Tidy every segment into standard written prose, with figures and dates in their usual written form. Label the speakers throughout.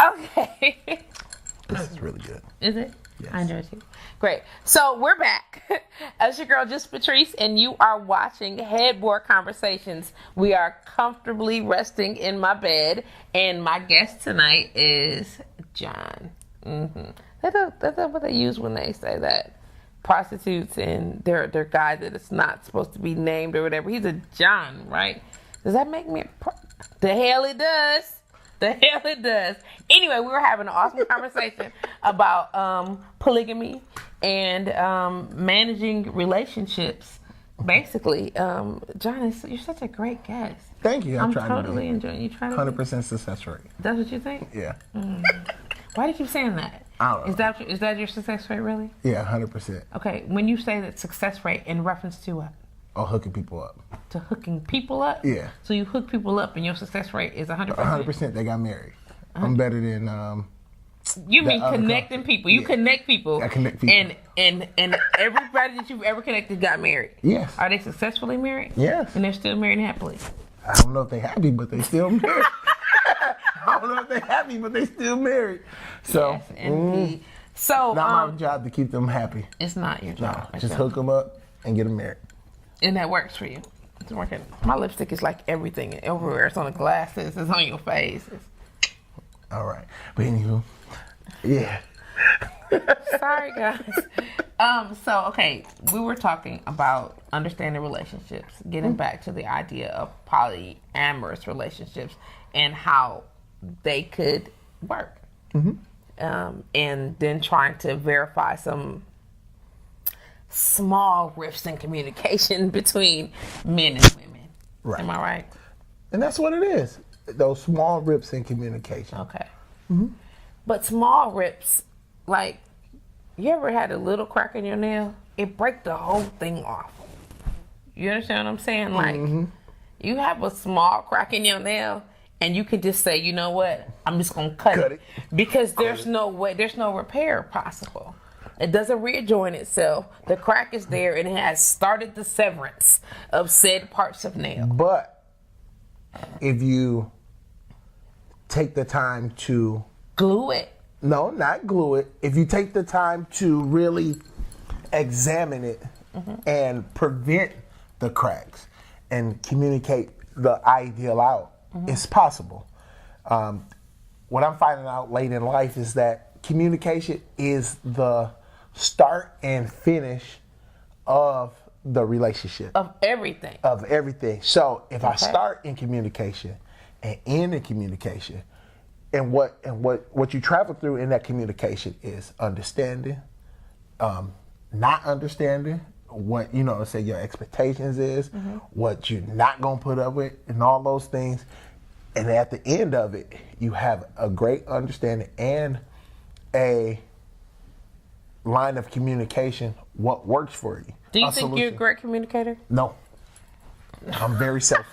Speaker 1: Okay.
Speaker 2: This is really good.
Speaker 1: Is it?
Speaker 2: Yes.
Speaker 1: I enjoy it too. Great. So we're back. It's your girl, Just Patrice, and you are watching Headboard Conversations. We are comfortably resting in my bed, and my guest tonight is John. That's what they use when they say that. Prostitutes and their guy that it's not supposed to be named or whatever. He's a John, right? Does that make me the hell it does. The hell it does. Anyway, we were having an awesome conversation about polygamy and managing relationships. Basically, John, you're such a great guest.
Speaker 2: Thank you.
Speaker 1: I'm totally enjoying you.
Speaker 2: 100% success rate.
Speaker 1: That's what you think?
Speaker 2: Yeah.
Speaker 1: Why do you keep saying that?
Speaker 2: I don't know.
Speaker 1: Is that your success rate, really?
Speaker 2: Yeah, 100%.
Speaker 1: Okay, when you say that success rate in reference to what?
Speaker 2: Oh, hooking people up.
Speaker 1: To hooking people up?
Speaker 2: Yeah.
Speaker 1: So you hook people up and your success rate is 100%?
Speaker 2: 100% they got married. I'm better than...
Speaker 1: You mean connecting people. You connect people.
Speaker 2: I connect people.
Speaker 1: And everybody that you've ever connected got married?
Speaker 2: Yes.
Speaker 1: Are they successfully married?
Speaker 2: Yes.
Speaker 1: And they're still married happily?
Speaker 2: I don't know if they're happy, but they still married. I don't know if they're happy, but they still married. So,
Speaker 1: yes, indeed. So,
Speaker 2: not my job to keep them happy.
Speaker 1: It's not your job.
Speaker 2: No, just hook them up and get them married.
Speaker 1: And that works for you. It's working. My lipstick is like everything everywhere. It's on the glasses. It's on your face.
Speaker 2: All right. But anywho, yeah.
Speaker 1: Sorry, guys. So, okay, we were talking about understanding relationships, getting back to the idea of polyamorous relationships and how they could work. And then trying to verify some small rifts in communication between men and women.
Speaker 2: Right.
Speaker 1: Am I right?
Speaker 2: And that's what it is. Those small rips in communication.
Speaker 1: Okay. But small rips, like, you ever had a little crack in your nail? It breaks the whole thing off. You understand what I'm saying? Like, you have a small crack in your nail, and you can just say, you know what? I'm just going to cut it. Because there's no way, there's no repair possible. It doesn't rejoin itself. The crack is there, and it has started the severance of said parts of nail.
Speaker 2: But if you take the time to...
Speaker 1: Glue it.
Speaker 2: No, not glue it. If you take the time to really examine it and prevent the cracks and communicate the ideal out, it's possible. What I'm finding out late in life is that communication is the start and finish of the relationship.
Speaker 1: Of everything.
Speaker 2: Of everything. So if I start in communication and end in communication, and what you travel through in that communication is understanding, not understanding what, say your expectations is, what you're not gonna put up with, and all those things. And at the end of it, you have a great understanding and a line of communication, what works for you.
Speaker 1: Do you think you're a great communicator?
Speaker 2: No. I'm very selfish.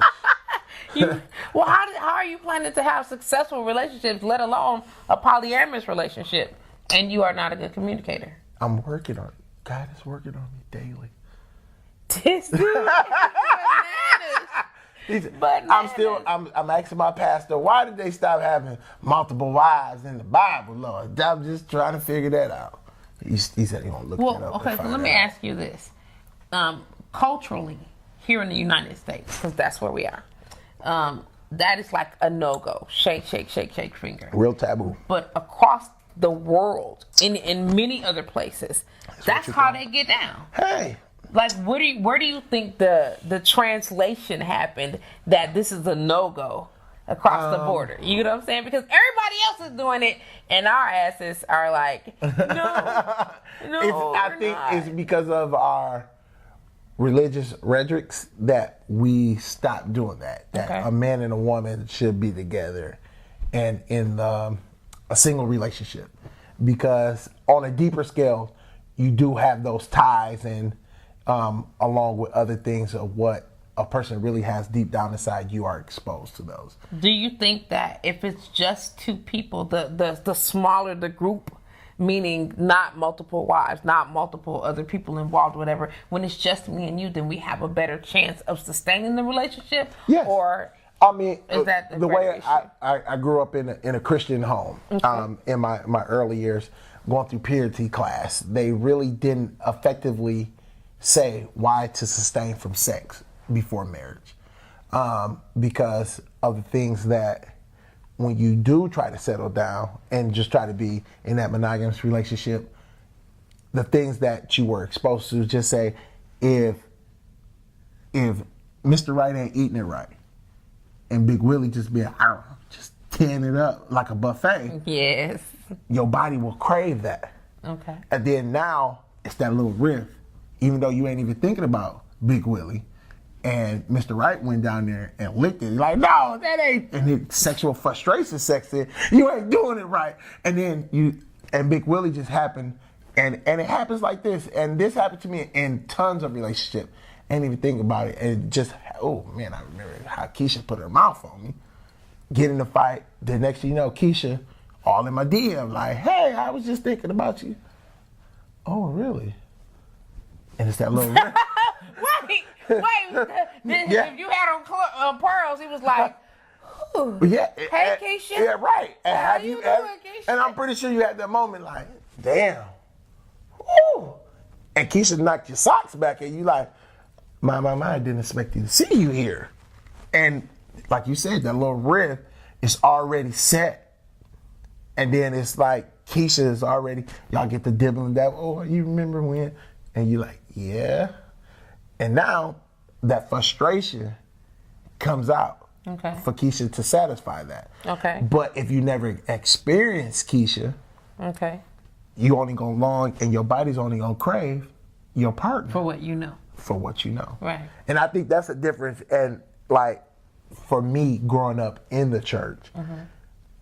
Speaker 1: Well, how are you planning to have successful relationships, let alone a polyamorous relationship, and you are not a good communicator?
Speaker 2: I'm working on it. God is working on me daily.
Speaker 1: This dude is bananas.
Speaker 2: I'm asking my pastor, why did they stop having multiple wives in the Bible, Lord? I'm just trying to figure that out. He said he won't look it up.
Speaker 1: Okay, so let me ask you this. Culturally, here in the United States, because that's where we are, that is like a no-go. Shake finger.
Speaker 2: Real taboo.
Speaker 1: But across the world, in many other places, that's how they get down.
Speaker 2: Hey.
Speaker 1: Like, where do you think the translation happened that this is a no-go across the border? You know what I'm saying? Because everybody else is doing it, and our asses are like, no,
Speaker 2: I think it's because of our religious rhetorics that we stopped doing that. That a man and a woman should be together and in a single relationship. Because on a deeper scale, you do have those ties and along with other things of what a person really has deep down inside, you are exposed to those.
Speaker 1: Do you think that if it's just two people, the smaller the group, meaning not multiple wives, not multiple other people involved, whatever, when it's just me and you, then we have a better chance of sustaining the relationship?
Speaker 2: Yes.
Speaker 1: Or
Speaker 2: I mean,
Speaker 1: Is that
Speaker 2: the way
Speaker 1: issue?
Speaker 2: I grew up in a Christian home, in my early years, going through purity class, they really didn't effectively say why to sustain from sex before marriage, because of the things that when you do try to settle down and just try to be in that monogamous relationship, the things that you were exposed to, just say, if Mr. Right ain't eating it right, and Big Willie just being, just tearing it up like a buffet.
Speaker 1: Yes.
Speaker 2: Your body will crave that.
Speaker 1: Okay.
Speaker 2: And then now it's that little rift, even though you ain't even thinking about Big Willie. And Mr. Right went down there and licked it. You're like, no, that ain't. And it's sexual frustration sex in. You ain't doing it right. And then Big Willie just happened. And it happens like this. And this happened to me in tons of relationships. Ain't even think about it. And it just, oh man, I remember how Keisha put her mouth on me. Get in the fight. The next thing you know, Keisha, all in my DM, like, hey, I was just thinking about you. Oh, really? And it's that little
Speaker 1: Wait. If you had on pearls, he was like, ooh.
Speaker 2: Yeah.
Speaker 1: Hey, Keisha.
Speaker 2: Yeah, right. And
Speaker 1: how you doing, Keisha?
Speaker 2: And I'm pretty sure you had that moment like, damn. Ooh. And Keisha knocked your socks back and you like, my, I didn't expect you to see you here. And like you said, that little riff is already set. And then it's like Keisha is already, y'all get the dibbling that, oh, you remember when? And you're like, yeah. And now that frustration comes out for Keisha to satisfy that. Okay. But if you never experience Keisha, you only gonna long and your body's only gonna crave your partner.
Speaker 1: For what you know.
Speaker 2: For what you know.
Speaker 1: Right.
Speaker 2: And I think that's a difference. And like for me growing up in the church,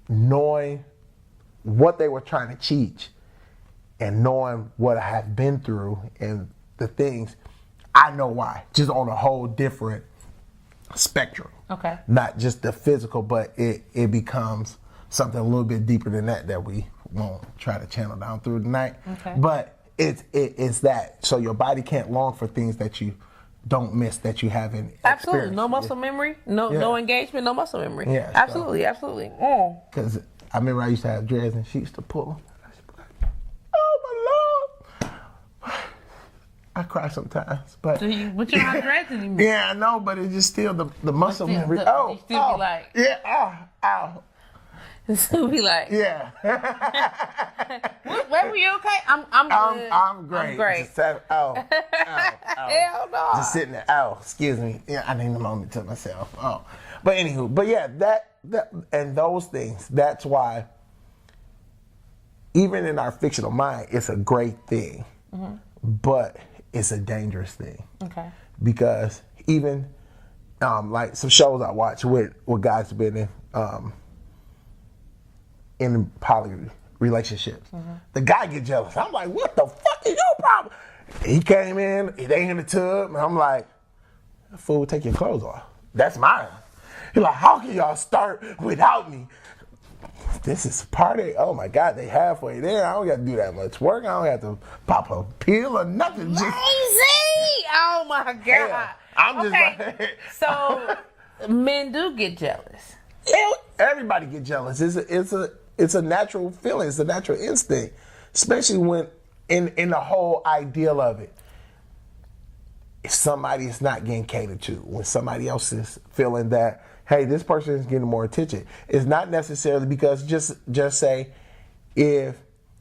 Speaker 2: knowing what they were trying to teach and knowing what I have been through and the things, I know why. Just on a whole different spectrum. Okay. Not just the physical, but it becomes something a little bit deeper than that we won't try to channel down through tonight. Okay. But it's that. So your body can't long for things that you don't miss, that you haven't
Speaker 1: Absolutely. No muscle memory, no engagement, no muscle memory. Yeah. Absolutely.
Speaker 2: Because I remember I used to have dreads and she used to pull them. Oh my Lord. I cry sometimes, but
Speaker 1: you're not dreads anymore.
Speaker 2: Yeah, I know, but it's just still the muscle memory.
Speaker 1: You still be like,
Speaker 2: yeah, ow.
Speaker 1: Still be like,
Speaker 2: yeah.
Speaker 1: Were you okay? I'm good.
Speaker 2: I'm great.
Speaker 1: I'm great.
Speaker 2: Just ow.
Speaker 1: Hell no.
Speaker 2: Just sitting there. Ow, excuse me. Yeah, I need a moment to myself. Oh, but anywho, but yeah, that and those things. That's why, even in our fictional mind, it's a great thing, but it's a dangerous thing. Okay. Because even like some shows I watch with guys have been in polygamy relationships. The guy get jealous. I'm like, what the fuck is your problem? He came in, they in the tub, and I'm like, fool, take your clothes off. That's mine. He's like, how can y'all start without me? This is a party. Oh my God, they halfway there. I don't got to do that much work. I don't have to pop a pill or nothing.
Speaker 1: Lazy! Oh my God.
Speaker 2: Yeah, I'm just like...
Speaker 1: So, men do get jealous.
Speaker 2: Everybody get jealous. It's a natural feeling. It's a natural instinct, especially when in the whole ideal of it. If somebody is not getting catered to, when somebody else is feeling that, hey, this person is getting more attention, it's not necessarily because just say if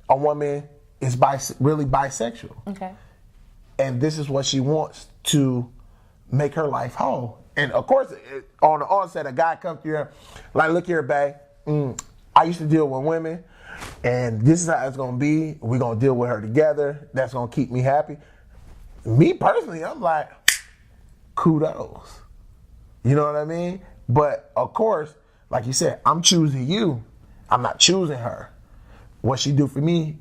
Speaker 2: a woman is really bisexual, and this is what she wants to make her life whole. And of course, on the onset, a guy comes to you like, look here, babe. I used to deal with women, and this is how it's gonna be. We're gonna deal with her together. That's gonna keep me happy. Me personally, I'm like, kudos. You know what I mean? But of course, like you said, I'm choosing you. I'm not choosing her. What she do for me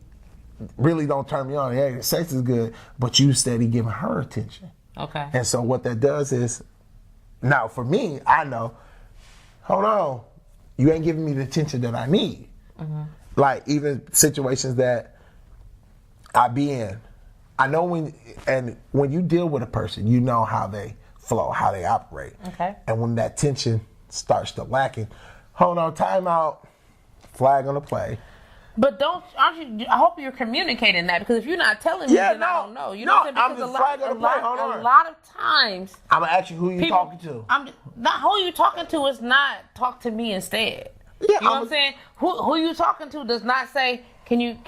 Speaker 2: really don't turn me on. Yeah, sex is good, but you steady giving her attention. Okay. And so what that does is, now for me, I know, hold on, you ain't giving me the attention that I need. Like even situations that I be in, I know when you deal with a person, you know how they flow, how they operate. Okay. And when that tension starts to lacking. Hold on, timeout. Flag on the play.
Speaker 1: But aren't you? I hope you're communicating that, because if you're not telling me, then I don't know. You know what I'm saying?
Speaker 2: I'm just flag on the play. Hold on.
Speaker 1: A lot of times,
Speaker 2: I'm gonna ask you who you talking to.
Speaker 1: Not who you talking to is not talk to me instead.
Speaker 2: Yeah,
Speaker 1: you know what I'm saying? Who you talking to does not say, can you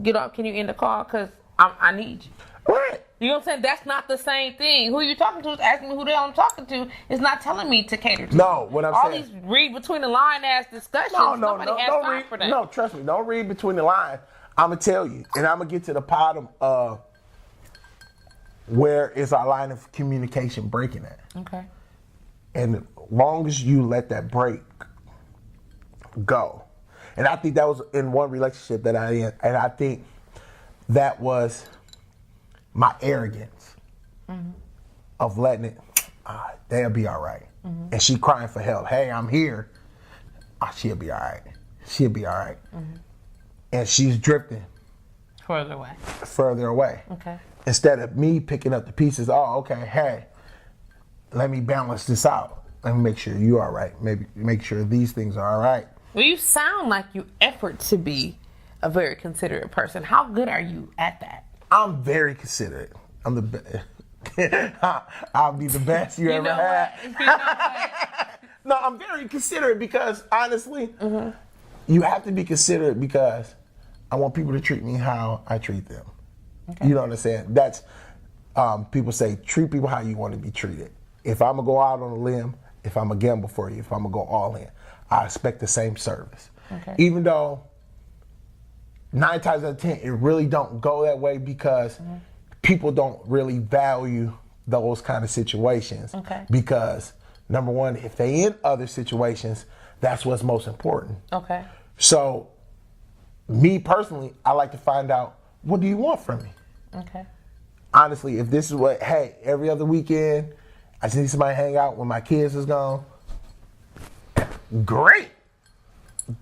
Speaker 1: get up? Can you end the call? Because I need you.
Speaker 2: Right.
Speaker 1: You know what I'm saying? That's not the same thing. Who you talking to is asking me who the hell I'm talking to. Is not telling me to cater to.
Speaker 2: No, what I'm
Speaker 1: all
Speaker 2: saying.
Speaker 1: All these read between the line ass discussions. Nobody has time for that.
Speaker 2: No, trust me. Don't read between the lines. I'm gonna tell you, and I'm gonna get to the bottom of where is our line of communication breaking at.
Speaker 1: Okay.
Speaker 2: And as long as you let that break go, and I think that was in one relationship that I in, and I think that was my arrogance of letting it, they'll be all right. And she crying for help. Hey, I'm here. She'll be all right. She'll be all right. And she's drifting
Speaker 1: further away. Okay.
Speaker 2: Instead of me picking up the pieces, okay, hey, let me balance this out. Let me make sure you're all right. Maybe make sure these things are all right.
Speaker 1: Well, you sound like you effort to be a very considerate person. How good are you at that?
Speaker 2: I'm very considerate. I'm the best. I'll be the best you ever had.
Speaker 1: You know what?
Speaker 2: No, I'm very considerate because honestly, you have to be considerate because I want people to treat me how I treat them. Okay. You know what I'm saying? That's people say treat people how you want to be treated. If I'm gonna go out on a limb, if I'm gonna gamble for you, if I'm gonna go all in, I expect the same service. Okay. Even though 9 times out of 10, it really don't go that way because people don't really value those kind of situations. Okay. Because number one, if they in other situations, that's what's most important. Okay. So, me personally, I like to find out, what do you want from me? Okay. Honestly, if this is what, hey, every other weekend, I just need somebody to hang out when my kids is gone, great.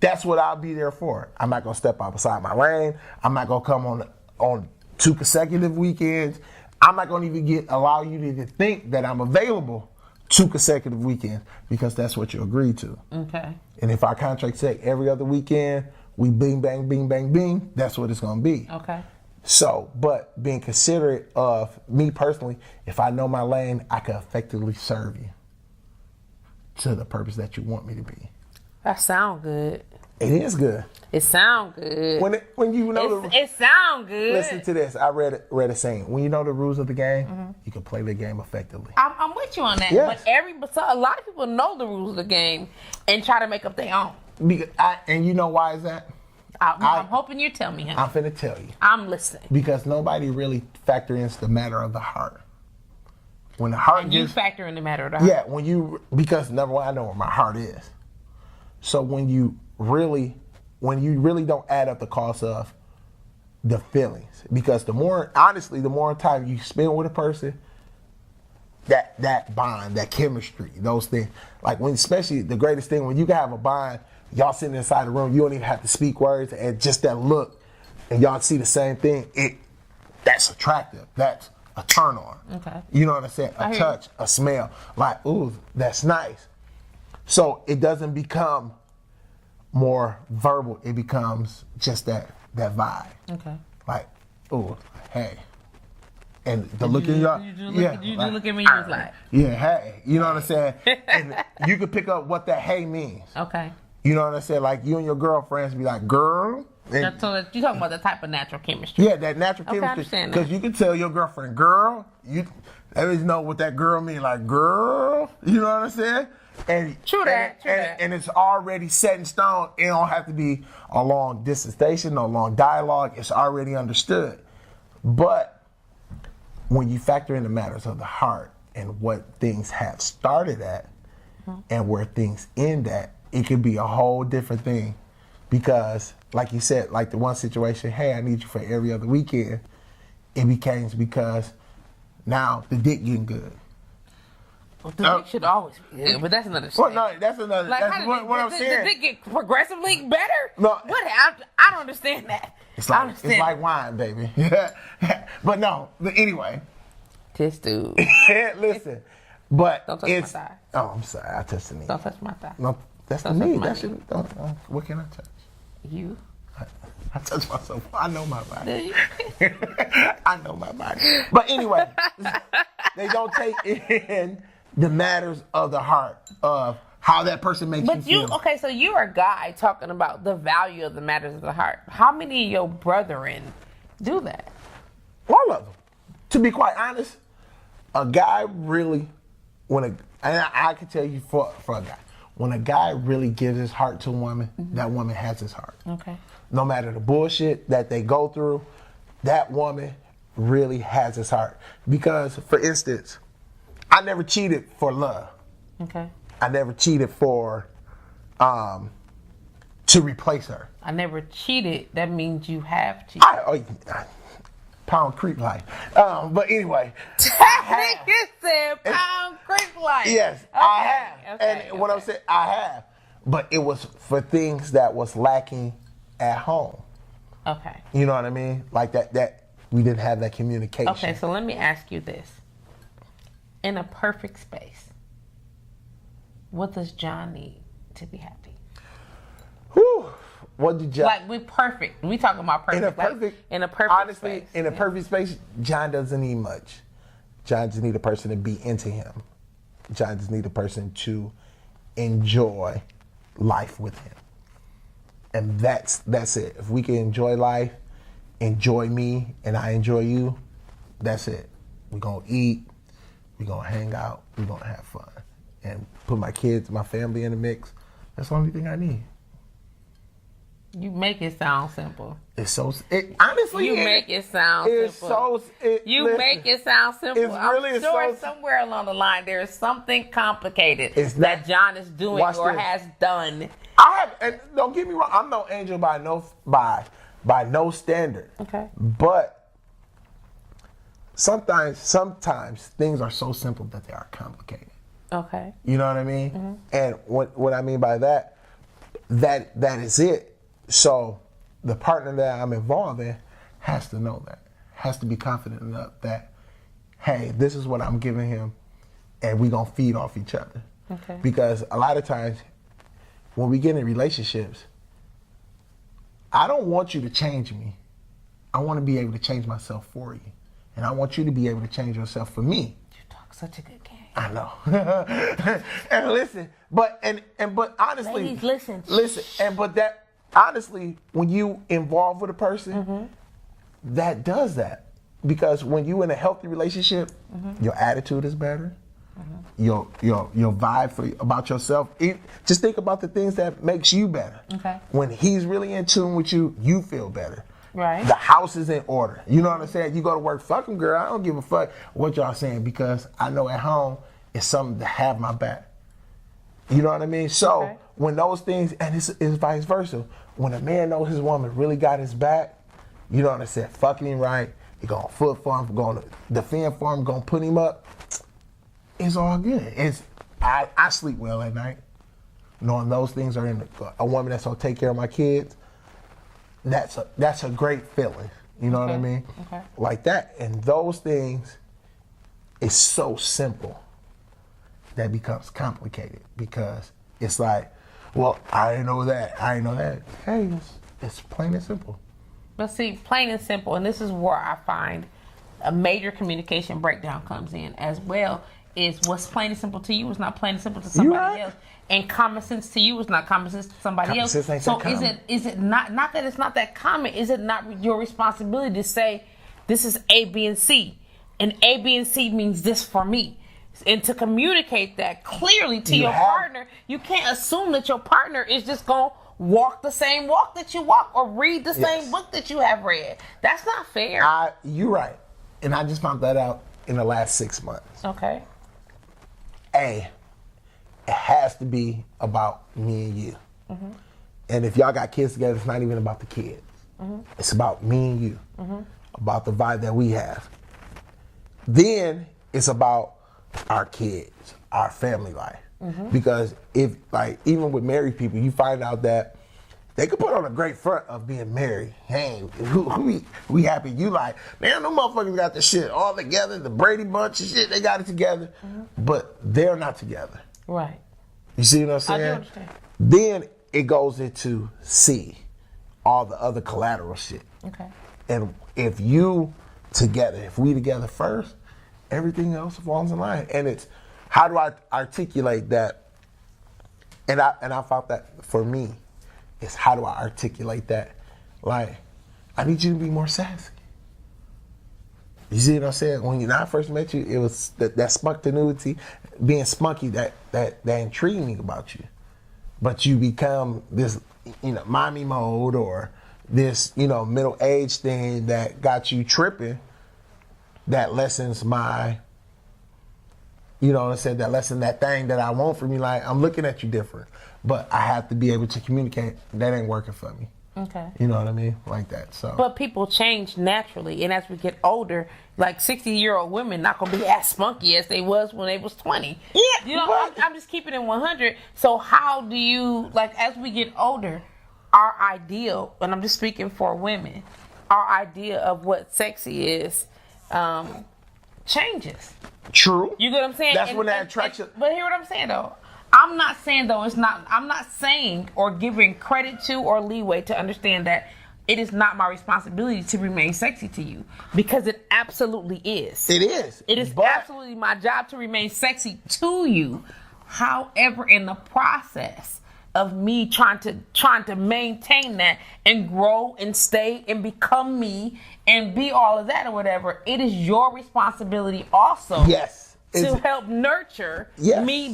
Speaker 2: That's what I'll be there for. I'm not gonna step outside my lane. I'm not gonna come on 2 consecutive weekends. I'm not gonna even allow you to even think that I'm available 2 consecutive weekends because that's what you agreed to. Okay. And if our contract say every other weekend, we bing, bang, bing, bang, bing, that's what it's gonna be. Okay. So, but being considerate of me personally, if I know my lane, I can effectively serve you to the purpose that you want me to be.
Speaker 1: That sound good.
Speaker 2: It is good.
Speaker 1: It sound good.
Speaker 2: When you know
Speaker 1: it sound good.
Speaker 2: Listen to this. I read a saying. When you know the rules of the game, you can play the game effectively.
Speaker 1: I'm with you on that. Yes. But a lot of people know the rules of the game and try to make up their own.
Speaker 2: And you know why is that?
Speaker 1: I'm hoping you tell me. Honey.
Speaker 2: I'm finna tell you.
Speaker 1: I'm listening.
Speaker 2: Because nobody really factors into the matter of the heart. When the heart
Speaker 1: you factor in the matter of the heart.
Speaker 2: Yeah, because number one, I know where my heart is. So when you really don't add up the cost of the feelings, because the more time you spend with a person, that bond, that chemistry, those things, like especially the greatest thing when you can have a bond, y'all sitting inside the room, you don't even have to speak words, and just that look, and y'all see the same thing, that's attractive. That's a turn on. Okay. You know what I'm saying? A touch, a smell, like, ooh, that's nice. So it doesn't become more verbal. It becomes just that vibe. Okay. Like, ooh, hey. And the look in your
Speaker 1: you look at me, you was like,
Speaker 2: yeah, hey. You know what I'm saying? And you can pick up what that hey means. Okay. You know what I'm saying? Like you and your girlfriends be like, girl.
Speaker 1: So you're talking about the type of natural chemistry.
Speaker 2: Yeah, that natural chemistry. I understand that. Because you can tell your girlfriend, girl. You always know what that girl mean. Like, girl. You know what I'm saying? And
Speaker 1: True that.
Speaker 2: And it's already set in stone. It don't have to be a long dissertation, no long dialogue. It's already understood. But when you factor in the matters of the heart and what things have started at and where things end at, it could be a whole different thing. Because, like you said, like the one situation, hey, I need you for every other weekend, it became because now the dick getting good.
Speaker 1: Well, the dick should always be good, but that's another story.
Speaker 2: Well, no, that's another. Like, that's what I'm saying.
Speaker 1: The dick get progressively better? No. What? I don't understand that.
Speaker 2: It's like wine, baby. But no, but anyway.
Speaker 1: This dude.
Speaker 2: Listen, But
Speaker 1: Don't touch
Speaker 2: it's
Speaker 1: my thigh.
Speaker 2: oh, I'm sorry, I touched the knee.
Speaker 1: Don't touch my thigh.
Speaker 2: No, that's the
Speaker 1: Don't touch
Speaker 2: knee.
Speaker 1: my
Speaker 2: That's
Speaker 1: knee.
Speaker 2: what can I touch?
Speaker 1: You.
Speaker 2: I touch myself. I know my body. I know my body. But anyway, they don't take in the matters of the heart of how that person makes you feel.
Speaker 1: Okay, so you're a guy talking about the value of the matters of the heart. How many of your brethren do that?
Speaker 2: All of them. To be quite honest, a guy really, and I can tell you for a guy, when a guy really gives his heart to a woman, that woman has his heart.
Speaker 1: Okay.
Speaker 2: No matter the bullshit that they go through, that woman really has his heart. Because, for instance, I never cheated for love.
Speaker 1: Okay.
Speaker 2: I never cheated for to replace her.
Speaker 1: I never cheated. That means you have cheated.
Speaker 2: Pound creep life. But anyway.
Speaker 1: You said pound creep life.
Speaker 2: Yes,
Speaker 1: Okay,
Speaker 2: I have.
Speaker 1: okay,
Speaker 2: And what I'm saying, I have. But it was for things that was lacking at home.
Speaker 1: Okay.
Speaker 2: You know what I mean? Like that we didn't have that communication.
Speaker 1: Okay, so let me ask you this. In a perfect space, what does John need to be happy?
Speaker 2: Whew. What did John...
Speaker 1: Like, we're perfect. We talking about perfect. In a perfect
Speaker 2: honestly,
Speaker 1: space.
Speaker 2: in a perfect space, John doesn't need much. John just need a person to be into him. John just need a person to enjoy life with him. And that's it. If we can enjoy life, enjoy me, and I enjoy you, that's it. We're going to eat, we're going to hang out, we're going to have fun. And put my kids, my family in the mix. That's the only thing I need.
Speaker 1: You make it sound simple.
Speaker 2: It's so... honestly,
Speaker 1: you make it sound simple. Make it sound simple.
Speaker 2: It's really
Speaker 1: I'm sure somewhere along the line there is something complicated that John is doing or has done.
Speaker 2: And don't get me wrong, I'm no angel by no standard.
Speaker 1: Okay.
Speaker 2: But sometimes things are so simple that they are complicated.
Speaker 1: Okay.
Speaker 2: You know what I mean?
Speaker 1: Mm-hmm.
Speaker 2: And what I mean by that is it. So the partner that I'm involved in has to know that, has to be confident enough that, hey, this is what I'm giving him, and we're going to feed off each other.
Speaker 1: Okay.
Speaker 2: Because a lot of times when we get in relationships, I don't want you to change me. I want to be able to change myself for you. And I want you to be able to change yourself for me.
Speaker 1: You talk such a good game.
Speaker 2: I know. And listen, but honestly,
Speaker 1: ladies, listen.
Speaker 2: Honestly, when you involve with a person, that does that. Because when you in a healthy relationship, your attitude is better. Your vibe about yourself. Just think about the things that makes you better.
Speaker 1: Okay.
Speaker 2: When he's really in tune with you, you feel better.
Speaker 1: Right.
Speaker 2: The house is in order. You know what I'm saying? You go to work, fuck him, girl. I don't give a fuck what y'all saying because I know at home it's something to have my back. You know what I mean? So when those things, and it's vice versa. When a man knows his woman really got his back, you know what I'm saying? Fucking him right. He going to foot for him, going to defend for him, going to put him up. It's all good. I sleep well at night, knowing those things are in a woman that's gonna take care of my kids. That's a great feeling. You know what I mean?
Speaker 1: Okay.
Speaker 2: Like that, and those things is so simple that becomes complicated because it's like, well, I didn't know that. I didn't know that. Hey, it's plain and simple.
Speaker 1: But see, plain and simple, and this is where I find a major communication breakdown comes in as well. Is what's plain and simple to you is not plain and simple to somebody else, and common sense to you is not common sense to somebody else. So is it not that it's not that common? Is it not your responsibility to say this is A, B, and C, and A, B, and C means this for me, and to communicate that clearly to your partner? You can't assume that your partner is just gonna walk the same walk that you walk or read the same book that you have read. That's not fair.
Speaker 2: You're right, and I just found that out in the last 6 months.
Speaker 1: Okay.
Speaker 2: It has to be about me and you. And if y'all got kids together, it's not even about the kids. It's about me and you, about the vibe that we have. Then it's about our kids, our family life. Because if, like, even with married people, you find out that They could put on a great front of being married. Hey, we happy. You like, man, them motherfuckers got the shit all together. The Brady Bunch and shit, they got it together. But they're not together.
Speaker 1: Right.
Speaker 2: You see what I'm saying?
Speaker 1: I do understand.
Speaker 2: Then it goes into C, all the other collateral shit.
Speaker 1: Okay.
Speaker 2: And if we together first, everything else falls in line. And it's, how do I articulate that? And I found that for me, is how do I articulate that? Like, I need you to be more sassy. You see what I'm saying? When I first met you, it was that spontaneity, being spunky that intrigued me about you. But you become this, mommy mode, or this, middle age thing that got you tripping, that lessens my, that lesson, that thing that I want from you. Like, I'm looking at you different, but I have to be able to communicate. That ain't working for me.
Speaker 1: Okay.
Speaker 2: You know what I mean? Like that. So.
Speaker 1: But people change naturally, and as we get older, like 60-year-old women not gonna be as spunky as they was when they was 20.
Speaker 2: Yeah.
Speaker 1: I'm just keeping it 100. So how do you, like, as we get older, our ideal, and I'm just speaking for women, our idea of what sexy is, changes.
Speaker 2: True.
Speaker 1: You get what I'm saying?
Speaker 2: That's when that attraction.
Speaker 1: But hear what I'm saying though. I'm not saying or giving credit to or leeway to understand that it is not my responsibility to remain sexy to you, because it absolutely is.
Speaker 2: It is.
Speaker 1: It is absolutely my job to remain sexy to you. However, in the process of me trying to maintain that and grow and stay and become me and be all of that or whatever, it is your responsibility also.
Speaker 2: Yes.
Speaker 1: To help nurture me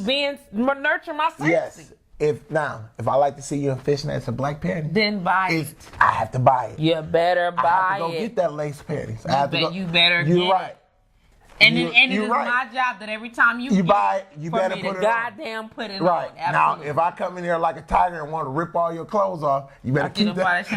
Speaker 1: nurture my sexy.
Speaker 2: Yes. If I like to see you in fishnets and black panties,
Speaker 1: then buy it.
Speaker 2: I have to buy it.
Speaker 1: You better buy it.
Speaker 2: I have to go get that lace panties.
Speaker 1: You better.
Speaker 2: You're right.
Speaker 1: And it is my job that every time you
Speaker 2: buy it, you better put it
Speaker 1: goddamn put it
Speaker 2: right.
Speaker 1: on.
Speaker 2: Right. Now, if I come in here like a tiger and want to rip all your clothes off, you better keep that.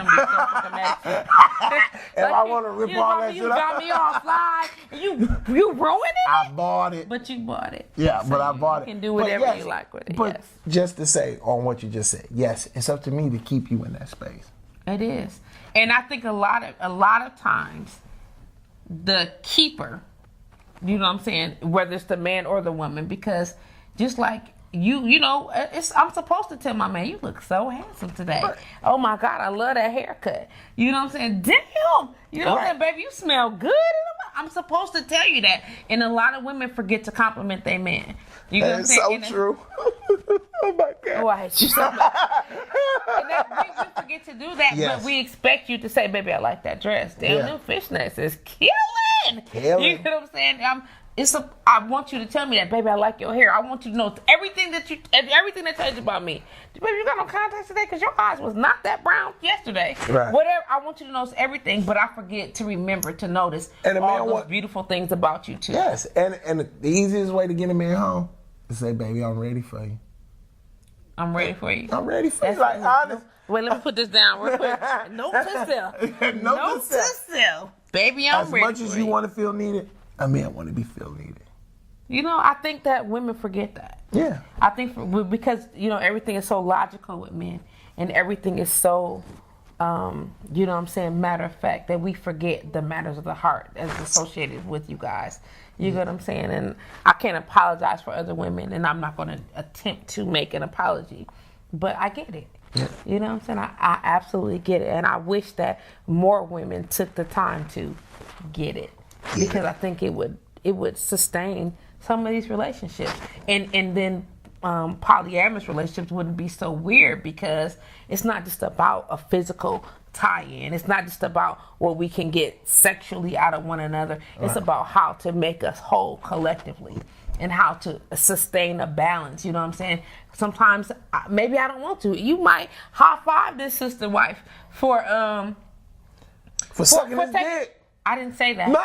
Speaker 2: If I want to rip all that shit off.
Speaker 1: You got me all fly. You ruined it?
Speaker 2: I bought it.
Speaker 1: But you bought it.
Speaker 2: Yeah, but I bought it.
Speaker 1: You can do whatever you like with it.
Speaker 2: But just to say on what you just said, yes, it's up to me to keep you in that space.
Speaker 1: It is. And I think a lot of times the keeper, you know what I'm saying, whether it's the man or the woman, because just like I'm supposed to tell my man, you look so handsome today. Right. Oh my God, I love that haircut. You know what I'm saying? Damn. You know what I'm saying, baby, you smell good. I'm supposed to tell you that. And a lot of women forget to compliment their man. You know what I'm saying?
Speaker 2: So true. Oh my God.
Speaker 1: Oh, I hate you so much. We forget to do that, but we expect you to say, baby, I like that dress. Damn, them fishnets is killing. You know what I'm saying? I want you to tell me that, baby, I like your hair. I want you to know everything that tells you about me. Baby, you got no contacts today because your eyes was not that brown yesterday. Right. Whatever, I want you to notice everything, but I forget to remember to notice all those beautiful things about you too.
Speaker 2: Yes, and the easiest way to get a man home is say, baby, I'm ready for you.
Speaker 1: I'm ready for you.
Speaker 2: I'm ready for you. Like, honest.
Speaker 1: Wait, let me put this down real quick. Note to self. Note to self. Baby, I'm ready for you.
Speaker 2: As much as you want to feel needed, a man want to be feel needed.
Speaker 1: I think that women forget that.
Speaker 2: Yeah.
Speaker 1: I think because, everything is so logical with men, and everything is so, matter of fact, that we forget the matters of the heart as associated with you guys. You get what I'm saying? And I can't apologize for other women, and I'm not going to attempt to make an apology, but I get it. Yeah. You know what I'm saying? I absolutely get it, and I wish that more women took the time to get it. Because I think it would sustain some of these relationships, and then polyamorous relationships wouldn't be so weird, because it's not just about a physical tie-in. It's not just about what we can get sexually out of one another. It's about how to make us whole collectively and how to sustain a balance. You know what I'm saying? Sometimes maybe I don't want to. You might high five this sister wife for
Speaker 2: sucking his dick.
Speaker 1: I didn't say that.
Speaker 2: No,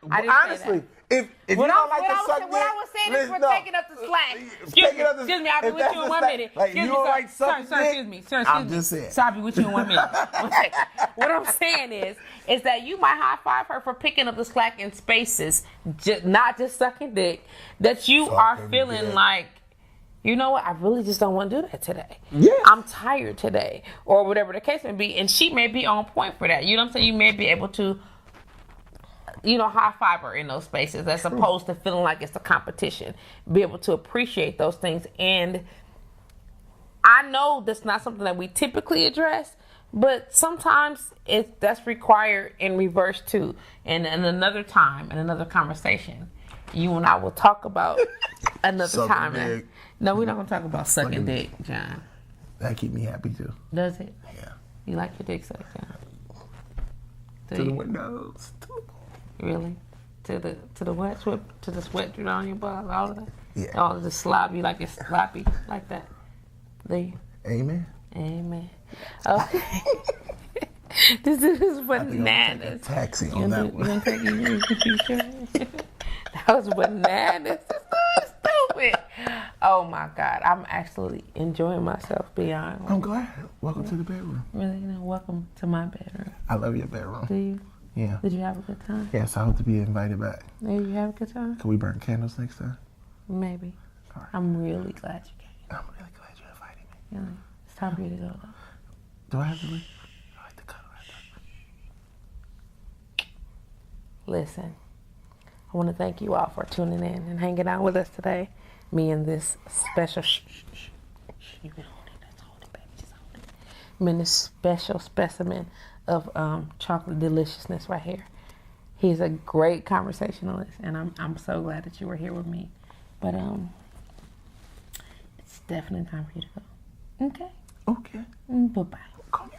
Speaker 1: honestly,
Speaker 2: if you don't like to suck dick,
Speaker 1: what I was saying is we're taking up the slack. Excuse me, I'll be with you in 1 minute.
Speaker 2: Like, you don't like sucking dick?
Speaker 1: Excuse me.
Speaker 2: I'm just saying.
Speaker 1: So I'll be with you in 1 minute. What I'm saying is that you might high five her for picking up the slack in spaces, not just sucking dick, that you are feeling like you know what, I really just don't want to do that today.
Speaker 2: Yeah.
Speaker 1: I'm tired today, or whatever the case may be. And she may be on point for that. You know what I'm saying? You may be able to, high five her in those spaces as opposed to feeling like it's a competition. Be able to appreciate those things. And I know that's not something that we typically address, but sometimes that's required in reverse too. And another time, in another conversation, you and I will talk about another time.
Speaker 2: Dick.
Speaker 1: No, we're not going to talk about sucking dick, John.
Speaker 2: That keep me happy too.
Speaker 1: Does it?
Speaker 2: Yeah.
Speaker 1: You like your dick sucked, John?
Speaker 2: To the windows.
Speaker 1: Really? To the what? To the sweat dripping on your butt? All of that?
Speaker 2: Yeah.
Speaker 1: All of the slop? You like it sloppy like that? There.
Speaker 2: Amen.
Speaker 1: Amen. Okay. This is bananas.
Speaker 2: Taxi on that one.
Speaker 1: You sure? That was bananas. Stupid. Oh my God. I'm actually enjoying myself beyond.
Speaker 2: I'm glad. Welcome to the bedroom.
Speaker 1: Really, welcome to my bedroom.
Speaker 2: I love your bedroom.
Speaker 1: Do you?
Speaker 2: Yeah.
Speaker 1: Did you have a good time?
Speaker 2: Yes, I hope to be invited back.
Speaker 1: Did you have a good time?
Speaker 2: Can we burn candles next time?
Speaker 1: Maybe.
Speaker 2: All right.
Speaker 1: I'm really glad you came.
Speaker 2: I'm really glad you invited me.
Speaker 1: Really? It's time for you to go though.
Speaker 2: Do I have to leave? I like to cuddle right
Speaker 1: Listen, I want to thank you all for tuning in and hanging out with us today. Me and this special you can hold it. That's hold it, baby. Just hold it. I'm in this special specimen of chocolate deliciousness right here. He's a great conversationalist, and I'm so glad that you were here with me. But it's definitely time for you to go. Okay.
Speaker 2: Okay.
Speaker 1: Bye bye.
Speaker 2: Call me